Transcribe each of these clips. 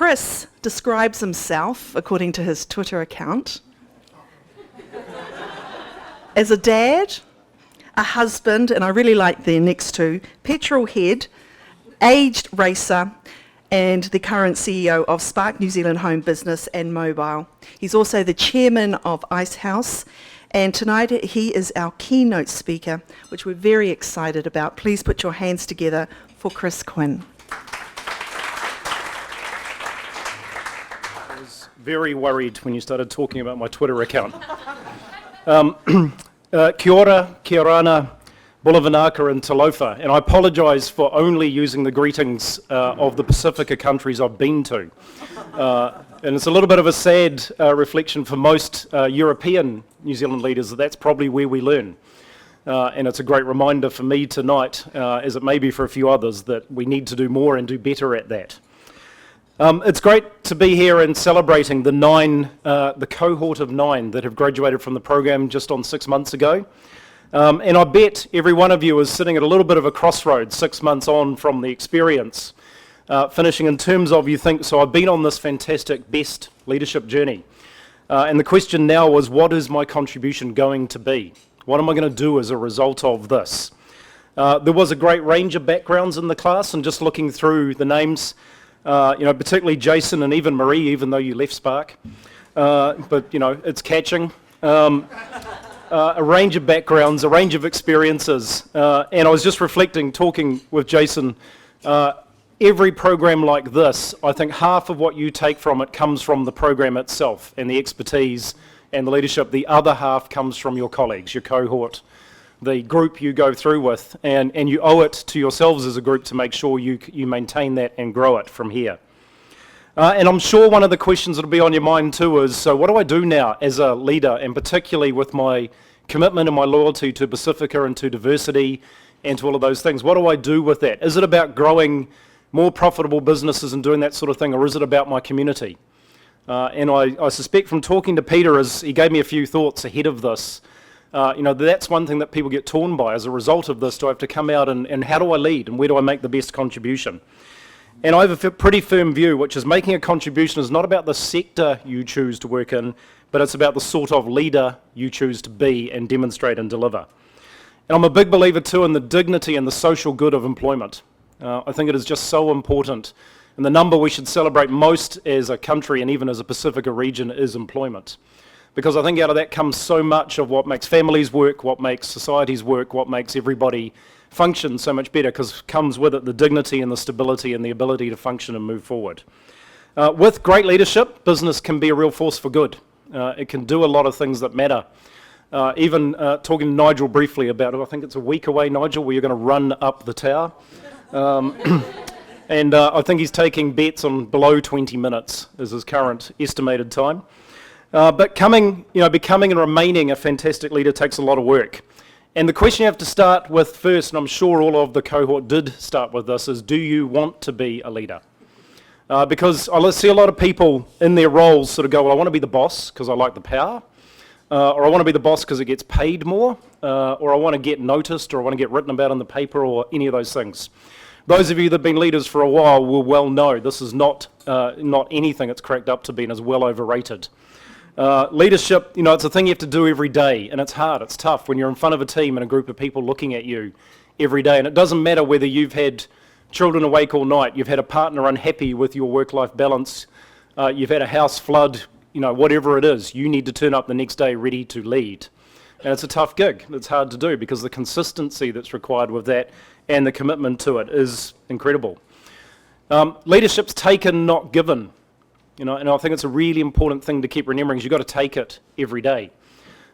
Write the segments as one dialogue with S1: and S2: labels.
S1: Chris describes himself, according to his Twitter account, as a dad, a husband, and I really like the next two, petrol head, aged racer, and the current CEO of Spark New Zealand Home Business and Mobile. He's also the chairman of Ice House, and tonight he is our keynote speaker, which we're very excited about. Please put your hands together for Chris Quin.
S2: I was very worried when you started talking about my Twitter account. Kia ora, kia rana, Bulavanaka and Talofa, and I apologise for only using the greetings of the Pasifika countries I've been to. And it's a little bit of a sad reflection for most European New Zealand leaders that that's probably where we learn. And it's a great reminder for me tonight, as it may be for a few others, that we need to do more and do better at that. It's great to be here and celebrating the cohort of 9 that have graduated from the program just on 6 months ago. And I bet every one of you is sitting at a little bit of a crossroads 6 months on from the experience, finishing in terms of you think, so I've been on this fantastic best leadership journey. And the question now is, what is my contribution going to be? What am I going to do as a result of this? There was a great range of backgrounds in the class, and just looking through the names, particularly Jason and even Marie, even though you left Spark, but it's catching. A range of backgrounds, a range of experiences, and I was just reflecting, talking with Jason, every program like this, I think half of what you take from it comes from the program itself and the expertise and the leadership. The other half comes from your colleagues, your cohort, the group you go through with, and you owe it to yourselves as a group to make sure you maintain that and grow it from here. And I'm sure one of the questions that will be on your mind too is, so what do I do now as a leader, and particularly with my commitment and my loyalty to Pasifika and to diversity and to all of those things? What do I do with that? Is it about growing more profitable businesses and doing that sort of thing, or is it about my community? And I suspect from talking to Peter, as he gave me a few thoughts ahead of this, that's one thing that people get torn by as a result of this. Do I have to come out and how do I lead, and where do I make the best contribution? And I have a pretty firm view, which is making a contribution is not about the sector you choose to work in, but it's about the sort of leader you choose to be and demonstrate and deliver. And I'm a big believer too in the dignity and the social good of employment. I think it is just so important. And the number we should celebrate most as a country and even as a Pasifika region is employment. Because I think out of that comes so much of what makes families work, what makes societies work, what makes everybody function so much better, because comes with it the dignity and the stability and the ability to function and move forward. With great leadership, business can be a real force for good. It can do a lot of things that matter. Even talking to Nigel briefly about it, I think it's a week away, Nigel, where you're going to run up the tower. And I think he's taking bets on below 20 minutes is his current estimated time. But becoming and remaining a fantastic leader takes a lot of work. And the question you have to start with first, and I'm sure all of the cohort did start with this, is do you want to be a leader? Because I see a lot of people in their roles sort of go, well, I want to be the boss because I like the power, or I want to be the boss because it gets paid more, or I want to get noticed, or I want to get written about in the paper, or any of those things. Those of you that have been leaders for a while will well know this is not anything it's cracked up to be, and is well overrated. Leadership, it's a thing you have to do every day, and it's hard, it's tough when you're in front of a team and a group of people looking at you every day, and it doesn't matter whether you've had children awake all night, you've had a partner unhappy with your work-life balance, you've had a house flood, whatever it is, you need to turn up the next day ready to lead. And it's a tough gig, it's hard to do because the consistency that's required with that and the commitment to it is incredible. Leadership's taken, not given. And I think it's a really important thing to keep remembering is you've got to take it every day.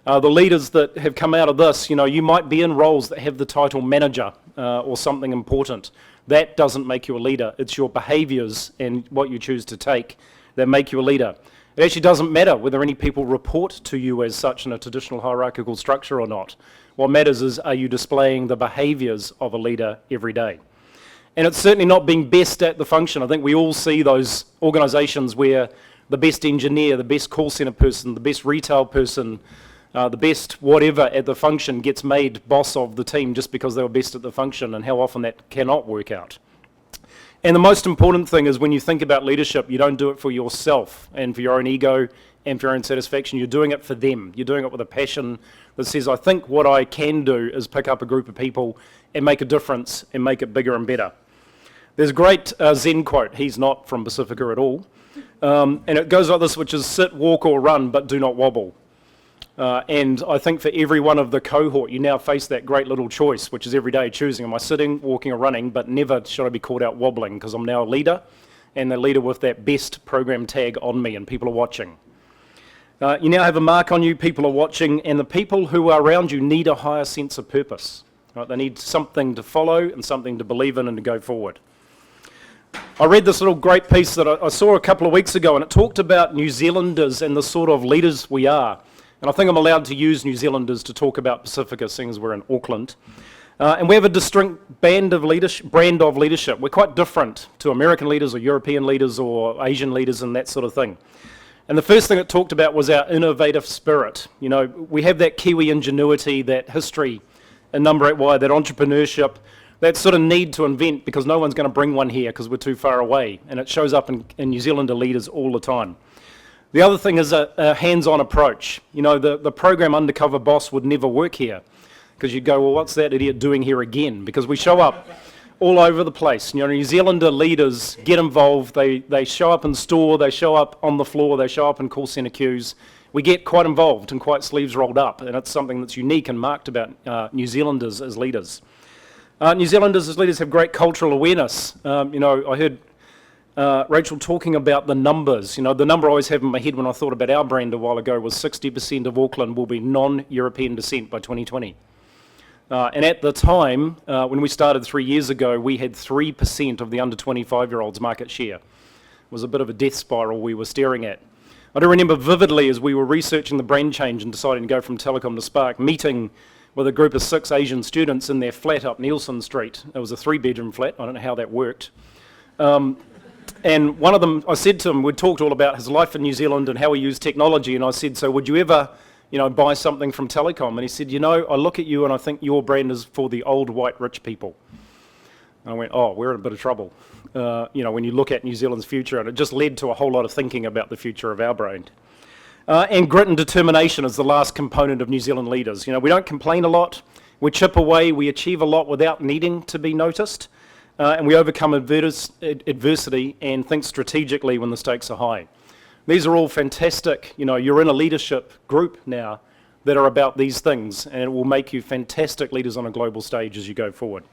S2: The leaders that have come out of this, you might be in roles that have the title manager or something important. That doesn't make you a leader. It's your behaviours and what you choose to take that make you a leader. It actually doesn't matter whether any people report to you as such in a traditional hierarchical structure or not. What matters is, are you displaying the behaviours of a leader every day? And it's certainly not being best at the function. I think we all see those organisations where the best engineer, the best call centre person, the best retail person, the best whatever at the function gets made boss of the team just because they were best at the function, and how often that cannot work out. And the most important thing is when you think about leadership, you don't do it for yourself and for your own ego and for your own satisfaction. You're doing it for them. You're doing it with a passion that says, I think what I can do is pick up a group of people and make a difference and make it bigger and better. There's a great Zen quote. He's not from Pasifika at all. And it goes like this, which is sit, walk or run, but do not wobble. And I think for every one of the cohort, you now face that great little choice, which is every day choosing, am I sitting, walking or running, but never should I be caught out wobbling, because I'm now a leader, and the leader with that best program tag on me, and people are watching. You now have a mark on you, people are watching, and the people who are around you need a higher sense of purpose. Right? They need something to follow and something to believe in and to go forward. I read this little great piece that I saw a couple of weeks ago, and it talked about New Zealanders and the sort of leaders we are. And I think I'm allowed to use New Zealanders to talk about Pasifika, seeing as we're in Auckland. And we have a distinct brand of leadership. We're quite different to American leaders or European leaders or Asian leaders and that sort of thing. And the first thing it talked about was our innovative spirit. You know, we have that Kiwi ingenuity, that history in Number 8Y, that entrepreneurship, that sort of need to invent because no one's going to bring one here because we're too far away. And it shows up in New Zealander leaders all the time. The other thing is a hands-on approach. You know, the program Undercover Boss would never work here because you'd go, well, what's that idiot doing here again? Because we show up all over the place. You know, New Zealander leaders get involved. They show up in store, they show up on the floor, they show up in call centre queues. We get quite involved and quite sleeves rolled up, and it's something that's unique and marked about New Zealanders as leaders. New Zealanders as leaders have great cultural awareness. You know, I heard Rachel talking about the numbers. You know, the number I always have in my head when I thought about our brand a while ago was 60% of Auckland will be non-European descent by 2020. And at the time, when we started 3 years ago, we had 3% of the under 25-year-olds market share. It was a bit of a death spiral we were staring at. I do remember vividly as we were researching the brand change and deciding to go from Telecom to Spark, meeting with a group of 6 Asian students in their flat up Nielsen Street. It was a 3-bedroom flat. I don't know how that worked. And one of them, I said to him, we'd talked all about his life in New Zealand and how he used technology, and I said, so would you ever, you know, buy something from Telecom? And he said, you know, I look at you and I think your brand is for the old white rich people. And I went, oh, we're in a bit of trouble, you know, when you look at New Zealand's future, and it just led to a whole lot of thinking about the future of our brand. And grit and determination is the last component of New Zealand leaders. You know, we don't complain a lot, we chip away, we achieve a lot without needing to be noticed. And we overcome adversity and think strategically when the stakes are high. These are all fantastic, you know, you're in a leadership group now that are about these things, and it will make you fantastic leaders on a global stage as you go forward.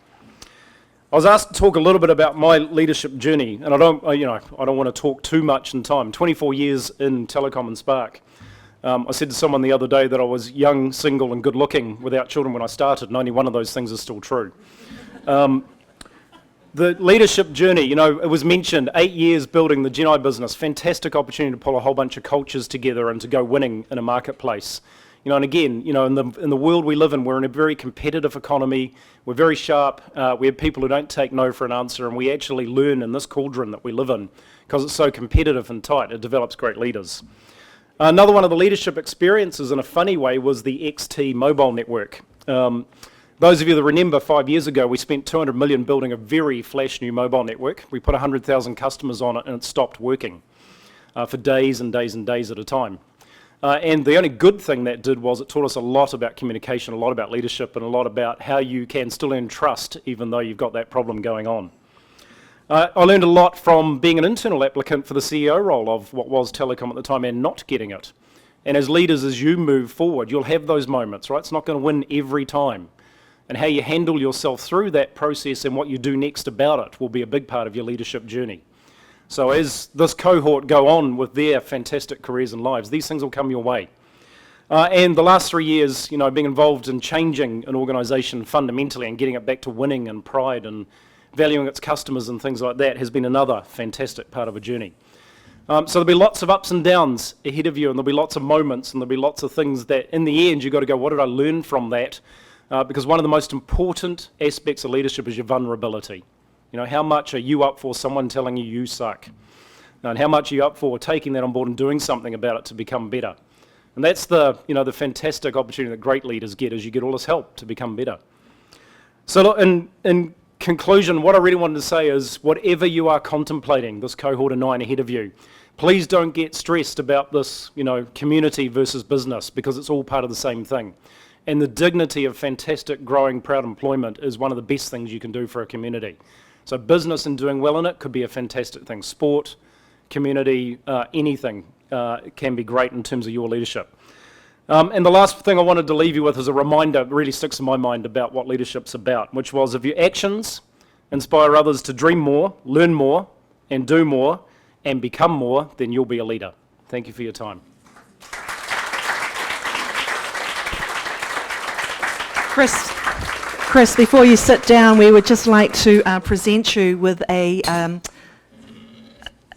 S2: I was asked to talk a little bit about my leadership journey, and I don't want to talk too much in time. 24 years in Telecom and Spark. I said to someone the other day that I was young, single and good looking without children when I started, and only one of those things is still true. The leadership journey, you know, it was mentioned, 8 years building the Genai business, fantastic opportunity to pull a whole bunch of cultures together and to go winning in a marketplace. You know, and again, you know, in the world we live in, we're in a very competitive economy, we're very sharp, we have people who don't take no for an answer, and we actually learn in this cauldron that we live in, because it's so competitive and tight, it develops great leaders. Another one of the leadership experiences in a funny way was the XT mobile network. Those of you that remember 5 years ago, we spent 200 million building a very flash new mobile network. We put 100,000 customers on it and it stopped working for days and days and days at a time. And the only good thing that did was it taught us a lot about communication, a lot about leadership, and a lot about how you can still earn trust even though you've got that problem going on. I learned a lot from being an internal applicant for the CEO role of what was Telecom at the time and not getting it. And as leaders, as you move forward, you'll have those moments, right? It's not going to win every time. And how you handle yourself through that process and what you do next about it will be a big part of your leadership journey. So as this cohort go on with their fantastic careers and lives, these things will come your way. And the last 3 years, you know, being involved in changing an organisation fundamentally and getting it back to winning and pride and valuing its customers and things like that has been another fantastic part of a journey. So there'll be lots of ups and downs ahead of you, and there'll be lots of moments, and there'll be lots of things that in the end you've got to go, what did I learn from that? Because one of the most important aspects of leadership is your vulnerability. You know, how much are you up for someone telling you you suck? And how much are you up for taking that on board and doing something about it to become better? And that's the fantastic opportunity that great leaders get, is you get all this help to become better. So in conclusion, what I really wanted to say is, whatever you are contemplating, this cohort of 9 ahead of you, please don't get stressed about this, community versus business, because it's all part of the same thing. And the dignity of fantastic, growing, proud employment is one of the best things you can do for a community. So business and doing well in it could be a fantastic thing. Sport, community, anything can be great in terms of your leadership. And the last thing I wanted to leave you with is a reminder, it really sticks in my mind, about what leadership's about, which was, if your actions inspire others to dream more, learn more, and do more, and become more, then you'll be a leader. Thank you for your time.
S1: Chris, before you sit down, we would just like to present you with a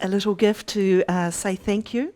S1: little gift to say thank you.